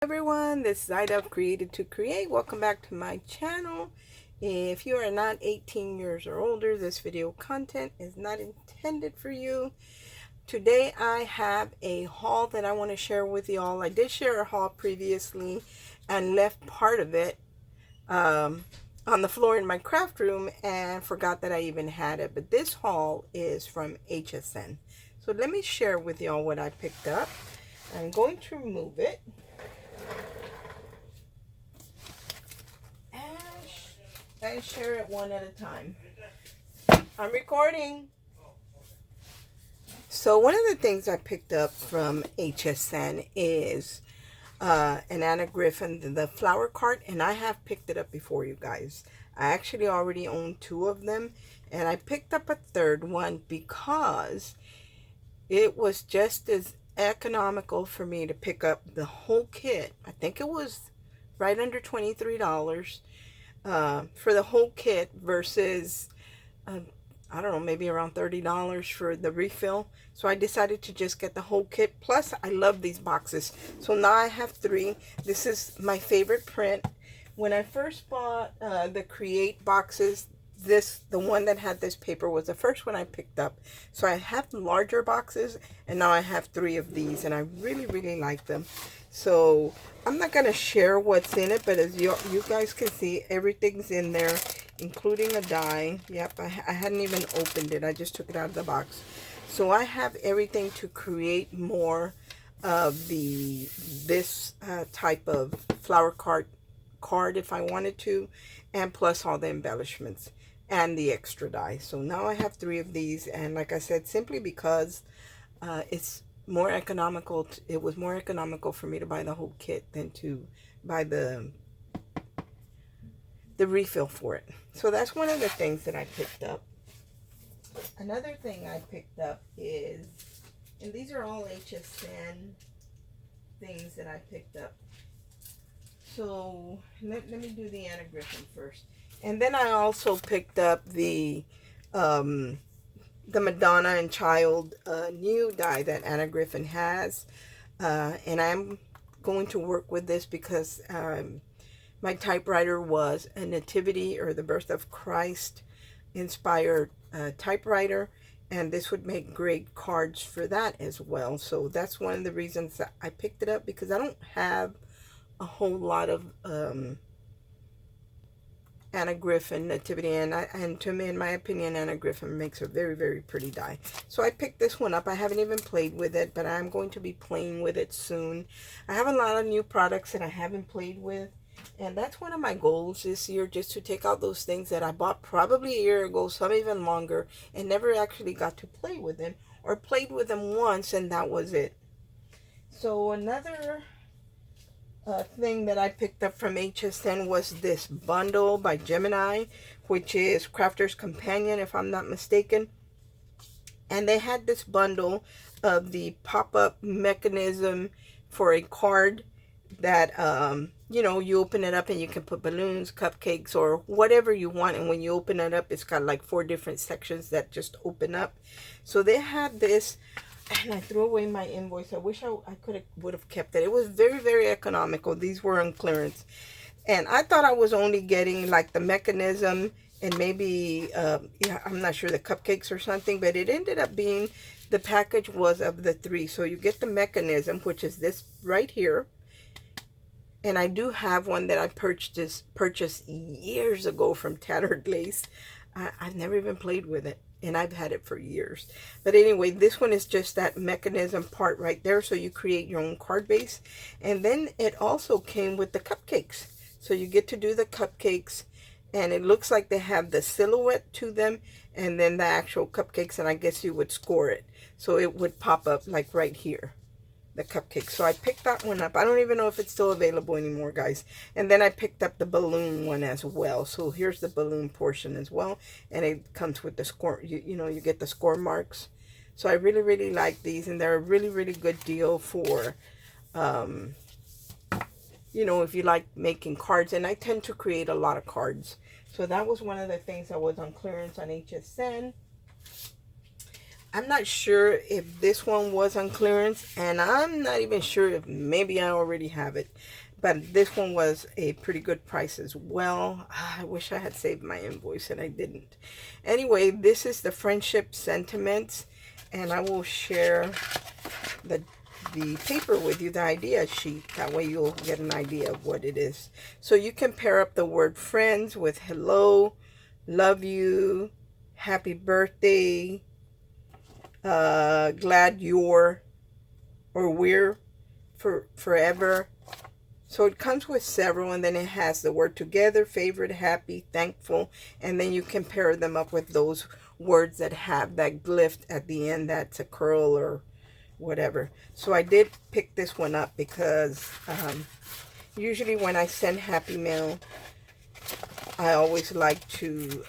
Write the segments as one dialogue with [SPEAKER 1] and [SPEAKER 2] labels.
[SPEAKER 1] Everyone, this is Ida of Created to Create. Welcome back to my channel. If you are not 18 years or older, this video content is not intended for you. Today I have a haul that I want to share with y'all. I did share a haul previously and left part of it on the floor in my craft room and forgot that I even had it. But this haul is from HSN. So let me share with y'all what I picked up. I'm going to remove it. And share it one at a time. I'm recording. So one of the things I picked up from HSN is an Anna Griffin, the flower cart, and I have picked it up before, you guys. I actually already own 2 of them, and I picked up a third one because it was just as economical for me to pick up the whole kit. I think it was right under $23. For the whole kit versus I don't know, maybe around $30 for the refill. So I decided to just get the whole kit. Plus I love these boxes, so now I have 3. This is my favorite print. When I first bought the Create boxes, the one that had this paper was the first one I picked up. So I have larger boxes, and now I have 3 of these, and I really like them. So I'm not going to share what's in it, but as you guys can see, everything's in there, including a die. Yep, I hadn't even opened it. I just took it out of the box. So I have everything to create more of this type of flower card if I wanted to, and plus all the embellishments and the extra die. So now I have 3 of these, and like I said, simply because it's more economical. It was more economical for me to buy the whole kit than to buy the refill for it. So that's one of the things that I picked up. Another thing I picked up is, and these are all HSN things that I picked up. So let me do the Anna Griffin first. And then I also picked up the Madonna and Child new die that Anna Griffin has. And I'm going to work with this because my typewriter was a Nativity or the Birth of Christ inspired typewriter. And this would make great cards for that as well. So that's one of the reasons that I picked it up, because I don't have a whole lot of Anna Griffin Nativity, and to me, in my opinion, Anna Griffin makes a very pretty die. So I picked this one up. I haven't even played with it, but I'm going to be playing with it soon. I have a lot of new products that I haven't played with, and that's one of my goals this year, just to take out those things that I bought probably a year ago, some even longer, and never actually got to play with them, or played with them once and that was it. So another thing that I picked up from HSN was this bundle by Gemini, which is Crafter's Companion, if I'm not mistaken. And they had this bundle of the pop-up mechanism for a card that you know, you open it up and you can put balloons, cupcakes, or whatever you want, and when you open it up, it's got like 4 different sections that just open up. So they had this, and I threw away my invoice. I wish I would have kept it. It was very economical. These were on clearance, and I thought I was only getting like the mechanism and maybe yeah, I'm not sure, the cupcakes or something, but it ended up being, the package was of the 3. So you get the mechanism, which is this right here, and I do have one that I purchased years ago from Tattered Lace. I've never even played with it, and I've had it for years. But anyway, this one is just that mechanism part right there, so you create your own card base. And then it also came with the cupcakes, so you get to do the cupcakes, and it looks like they have the silhouette to them, and then the actual cupcakes, and I guess you would score it, so it would pop up like right here, the cupcakes. So I picked that one up. I don't even know if it's still available anymore, guys. And then I picked up the balloon one as well. So here's the balloon portion as well, and it comes with the score. You know, you get the score marks. So I really like these, and they're a really good deal for you know, if you like making cards. And I tend to create a lot of cards, so that was one of the things that was on clearance on HSN. I'm not sure if this one was on clearance, and I'm not even sure if maybe I already have it. But this one was a pretty good price as well. I wish I had saved my invoice and I didn't. Anyway, this is the friendship sentiments, and I will share the paper with you, the idea sheet. That way you'll get an idea of what it is. So you can pair up the word friends with hello, love you, happy birthday, glad you're or we're for forever. So it comes with several, and then it has the word together, favorite, happy, thankful, and then you can pair them up with those words that have that glyph at the end that's a curl or whatever. So I did pick this one up because usually when I send Happy Mail, I always like to,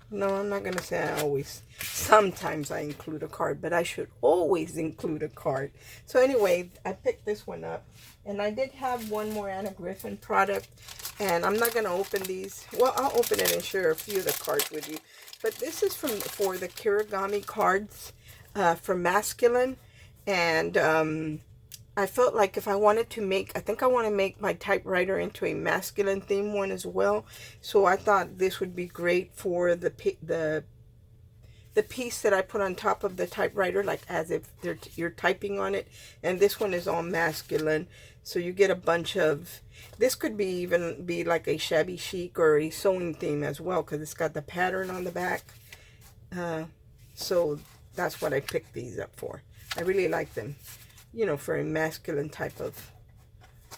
[SPEAKER 1] no, I'm not going to say I always. Sometimes I include a card, but I should always include a card. So anyway, I picked this one up. And I did have one more Anna Griffin product. And I'm not going to open these. Well, I'll open it and share a few of the cards with you. But this is for the Kirigami cards for masculine. And I felt like if I wanted to make, I think I want to make my typewriter into a masculine theme one as well. So I thought this would be great for the piece that I put on top of the typewriter, like as if you're typing on it. And this one is all masculine. So you get a bunch of, this could be even be like a shabby chic or a sewing theme as well, because it's got the pattern on the back. So that's what I picked these up for. I really like them, you know, for a masculine type of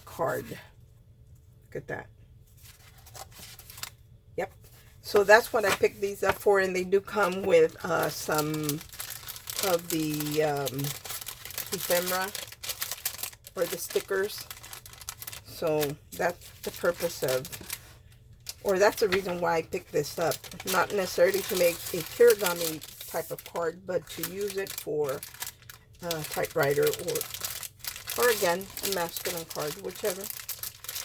[SPEAKER 1] card. Look at that. Yep. So that's what I picked these up for, and they do come with some of the ephemera or the stickers. So that's the purpose of, or that's the reason why I picked this up. Not necessarily to make a Kirigami type of card, but to use it for typewriter or again, a masculine card, whichever.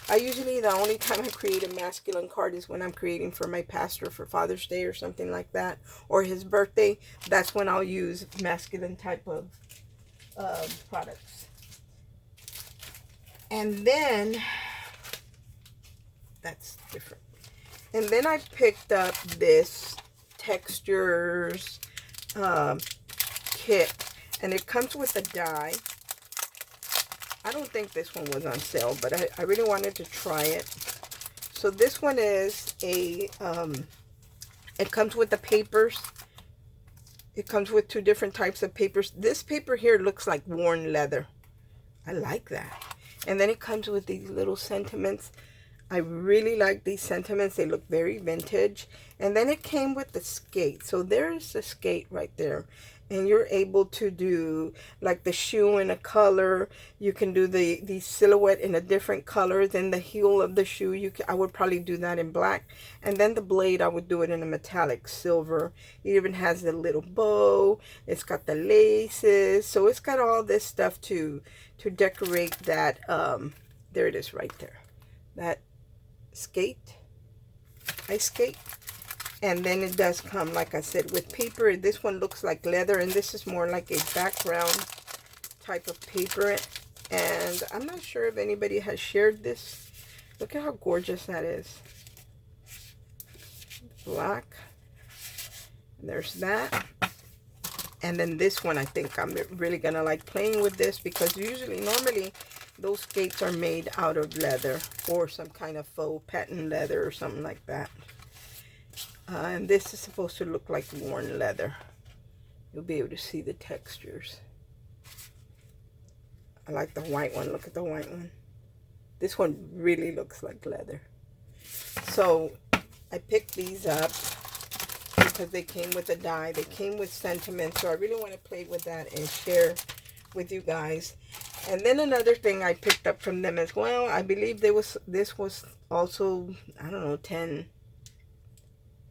[SPEAKER 1] I usually, the only time I create a masculine card is when I'm creating for my pastor for Father's Day or something like that, or his birthday. That's when I'll use masculine type of products. And then, that's different. And then I picked up this textures kit, and it comes with a die. I don't think this one was on sale, but I really wanted to try it. So this one is a, it comes with the papers. It comes with two different types of papers. This paper here looks like worn leather. I like that. And then it comes with these little sentiments. I really like these sentiments. They look very vintage. And then it came with the skate. So there's the skate right there. And you're able to do like the shoe in a color. You can do the silhouette in a different color than the heel of the shoe. I would probably do that in black. And then the blade, I would do it in a metallic silver. It even has the little bow. It's got the laces. So it's got all this stuff to decorate that. There it is right there. That skate, ice skate. And then it does come, like I said, with paper. This one looks like leather, and this is more like a background type of paper. And I'm not sure if anybody has shared this. Look at how gorgeous that is. Black. And there's that. And then this one, I think I'm really going to like playing with this, because normally, those skates are made out of leather or some kind of faux patent leather or something like that. And this is supposed to look like worn leather. You'll be able to see the textures. I like the white one. Look at the white one. This one really looks like leather. So I picked these up because they came with a die. They came with sentiments. So I really want to play with that and share with you guys. And then another thing I picked up from them as well. I believe this was also, I don't know,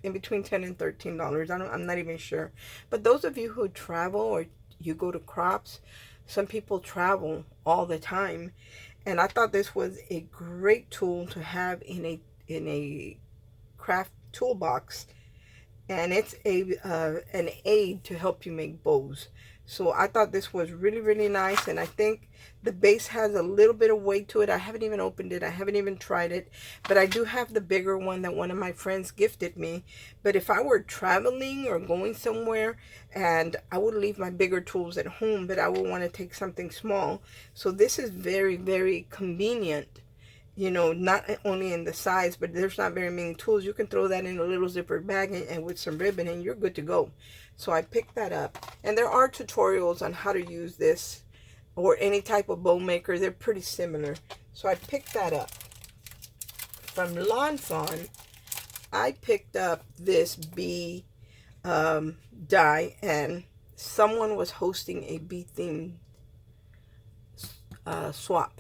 [SPEAKER 1] in between $10 and $13. I'm not even sure. But those of you who travel or you go to crops, some people travel all the time, and I thought this was a great tool to have in a craft toolbox. and it's a an aid to help you make bows. So I thought this was really, really nice, and I think the base has a little bit of weight to it. I haven't even opened it. I haven't even tried it, but I do have the bigger one that one of my friends gifted me. But if I were traveling or going somewhere, and I would leave my bigger tools at home, but I would want to take something small. So this is very, very convenient. You know, not only in the size, but there's not very many tools. You can throw that in a little zipper bag and with some ribbon, and you're good to go. So I picked that up. And there are tutorials on how to use this or any type of bow maker. They're pretty similar. So I picked that up. From Lawn Fawn, I picked up this bee die, and someone was hosting a bee themed swap.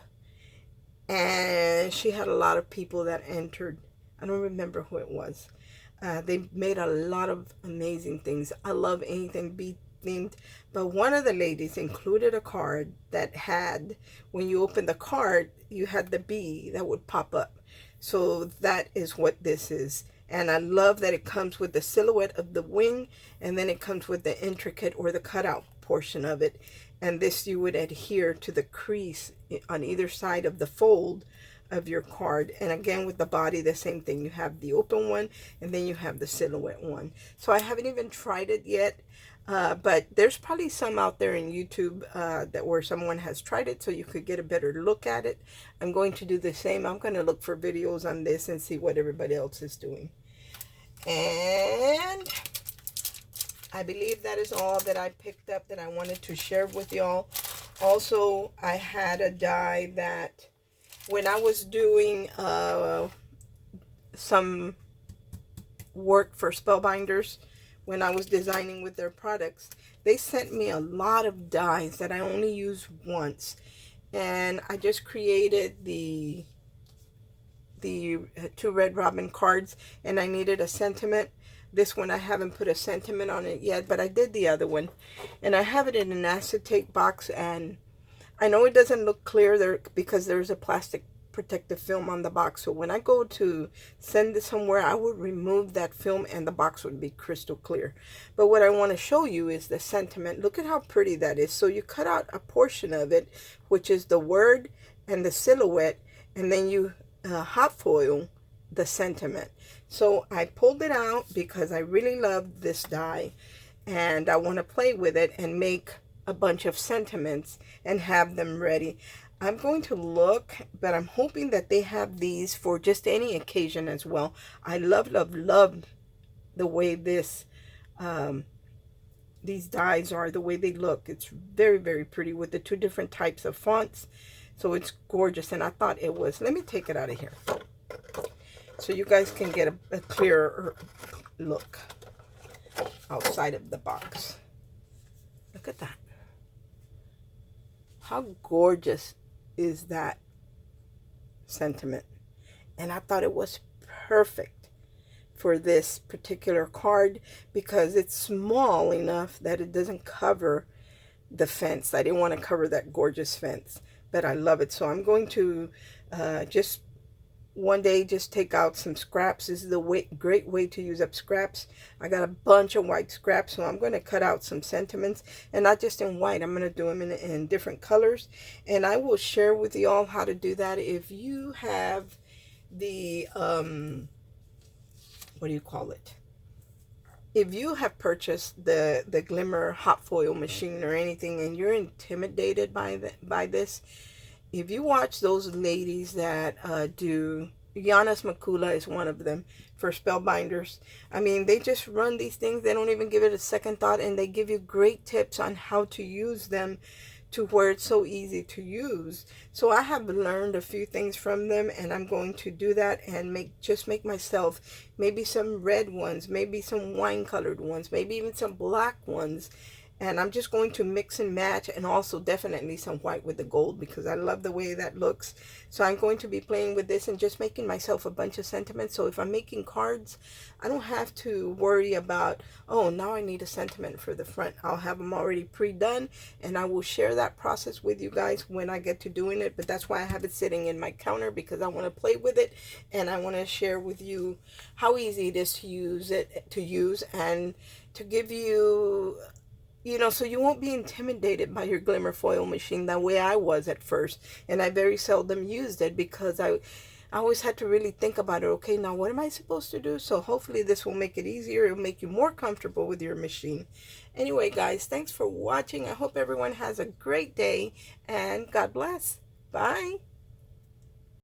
[SPEAKER 1] And she had a lot of people that entered. I don't remember who it was. They made a lot of amazing things. I love anything bee themed. But one of the ladies included a card that had, when you open the card, you had the bee that would pop up. So that is what this is. And I love that it comes with the silhouette of the wing, and then it comes with the intricate or the cutout portion of it. And this you would adhere to the crease on either side of the fold of your card. And again, with the body, the same thing. You have the open one, and then you have the silhouette one. So I haven't even tried it yet, but there's probably some out there in YouTube that where someone has tried it, so you could get a better look at it. I'm going to do the same. I'm going to look for videos on this and see what everybody else is doing. And I believe that is all that I picked up that I wanted to share with y'all. Also, I had a die that when I was doing some work for Spellbinders, when I was designing with their products, they sent me a lot of dies that I only used once. And I just created the 2 Red Robin cards, and I needed a sentiment. This one I haven't put a sentiment on it yet, but I did the other one. And I have it in an acetate box, and I know it doesn't look clear there because there's a plastic protective film on the box. So when I go to send it somewhere, I would remove that film and the box would be crystal clear. But what I want to show you is the sentiment. Look at how pretty that is. So you cut out a portion of it, which is the word and the silhouette, and then you hot foil the sentiment. So I pulled it out because I really love this die, and I want to play with it and make a bunch of sentiments and have them ready. I'm going to look, but I'm hoping that they have these for just any occasion as well. I love, love, love the way this these dies are, the way they look. It's very, very pretty with the 2 different types of fonts. So it's gorgeous, and I thought it was. Let me take it out of here so you guys can get a clearer look outside of the box. Look at that. How gorgeous is that sentiment? And I thought it was perfect for this particular card because it's small enough that it doesn't cover the fence. I didn't want to cover that gorgeous fence, but I love it. So I'm going to just one day just take out some scraps. This is a great way to use up scraps. I got a bunch of white scraps, so I'm going to cut out some sentiments, and not just in white. I'm going to do them in different colors, and I will share with you all how to do that. If you have the what do you call it? If you have purchased the Glimmer hot foil machine or anything, and you're intimidated by this, if you watch those ladies that do, Giannis Makula is one of them for Spellbinders. I mean, they just run these things. They don't even give it a second thought, and they give you great tips on how to use them to where it's so easy to use. So I have learned a few things from them, and I'm going to do that and make myself maybe some red ones, maybe some wine colored ones, maybe even some black ones, And I'm just going to mix and match, and also definitely some white with the gold because I love the way that looks. So I'm going to be playing with this and just making myself a bunch of sentiments. So if I'm making cards, I don't have to worry about, oh, now I need a sentiment for the front. I'll have them already pre-done, and I will share that process with you guys when I get to doing it. But that's why I have it sitting in my counter, because I want to play with it, and I want to share with you how easy it is to use and to give you, so you won't be intimidated by your glimmer foil machine the way I was at first. And I very seldom used it because I always had to really think about it. Okay, now what am I supposed to do? So hopefully this will make it easier. It'll make you more comfortable with your machine. Anyway, guys, thanks for watching. I hope everyone has a great day, and God bless. Bye.